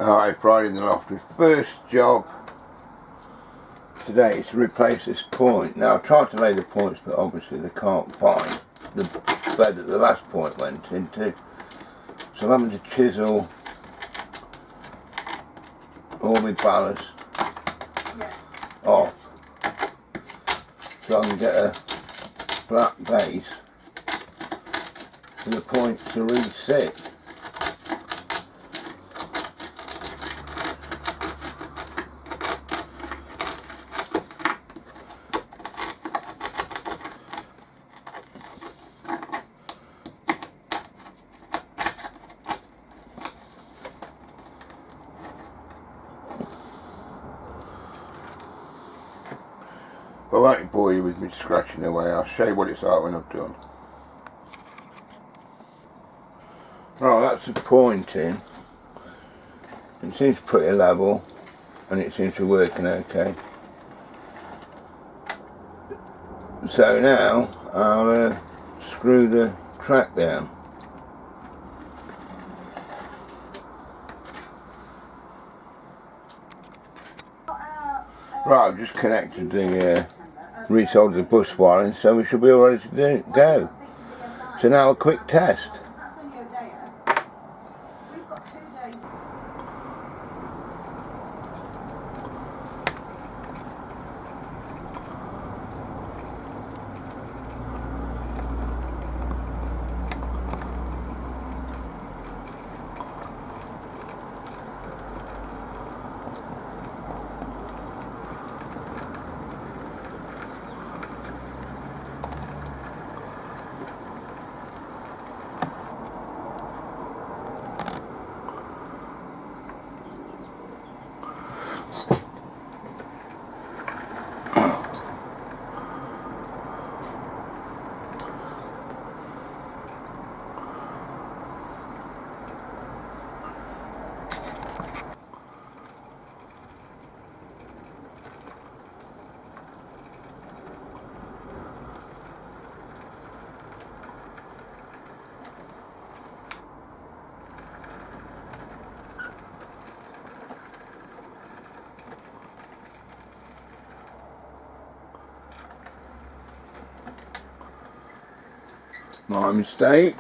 Hi, Friday in the loft. The first job today is to replace this point. Now I've tried to lay the points, but obviously they can't find the bed that the last point went into. So I'm having to chisel all my ballast off so I can get a flat base for the points to resit. But I won't bore you with me scratching away. I'll show you what it's like when I've done. Right, that's the pointing. It seems pretty level and it seems to be working okay. So now I'll screw the track down. Right, I've just connected the resoldered the bus wiring, so we should be all ready to go. So now a quick test. My mistake.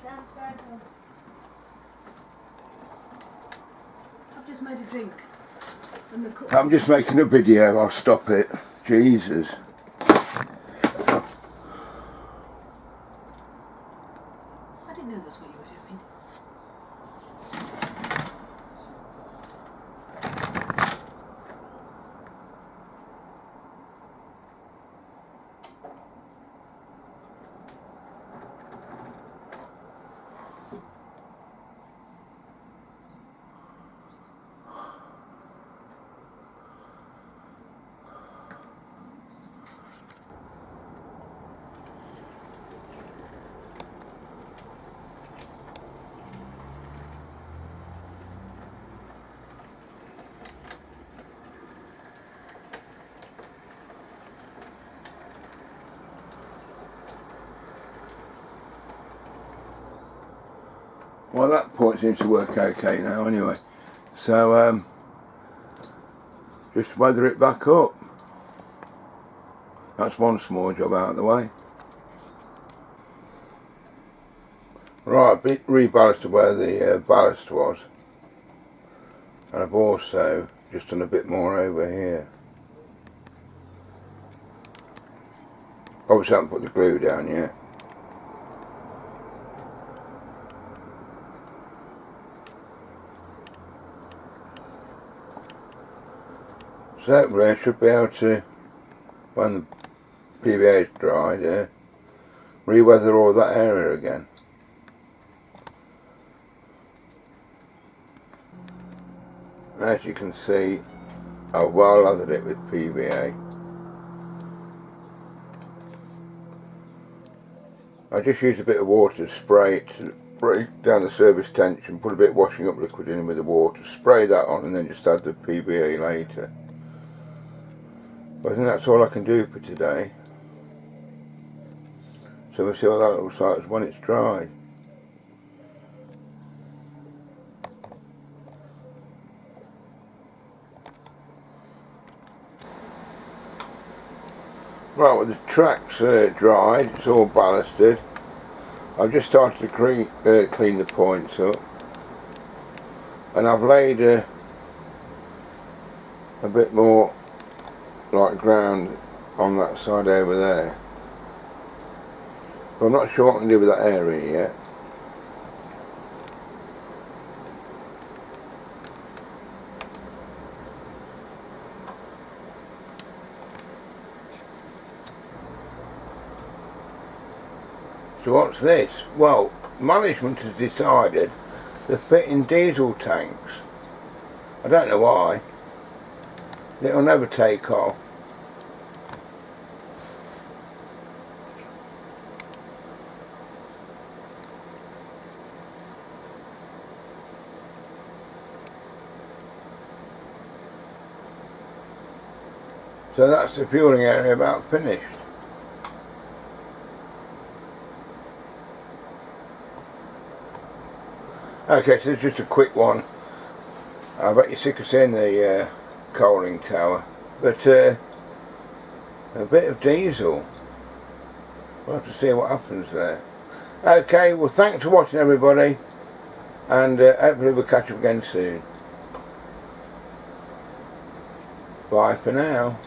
Downstairs. I've just made a drink. And the cook. I'm just making a video, I'll stop it. Jesus. I didn't know that's what you were doing. Well, that point seems to work okay now anyway. So just weather it back up. That's one small job out of the way. Right, I've reballasted where the ballast was, and I've also just done a bit more over here. Obviously I haven't put the glue down yet. So hopefully I should be able to, when the PVA is dried, re-weather all that area again. As you can see, I've well lathered it with PVA. I just used a bit of water to spray it to break down the surface tension, put a bit of washing up liquid in with the water, spray that on, and then just add the PVA later. But I think that's all I can do for today. So we'll see what that looks like when it's dried. Right, well, the track's dried, it's all ballasted. I've just started to clean the points up, and I've laid a bit more like ground on that side over there. But I'm not sure what I can do with that area yet. So what's this? Well, management has decided they're fitting diesel tanks. I don't know why. It'll never take off. So that's the fueling area about finished. Okay, so it's just a quick one. I bet you're sick of seeing the coaling tower, but a bit of diesel. We'll have to see what happens there. Okay, well, thanks for watching, everybody, and hopefully we'll catch up again soon. Bye for now.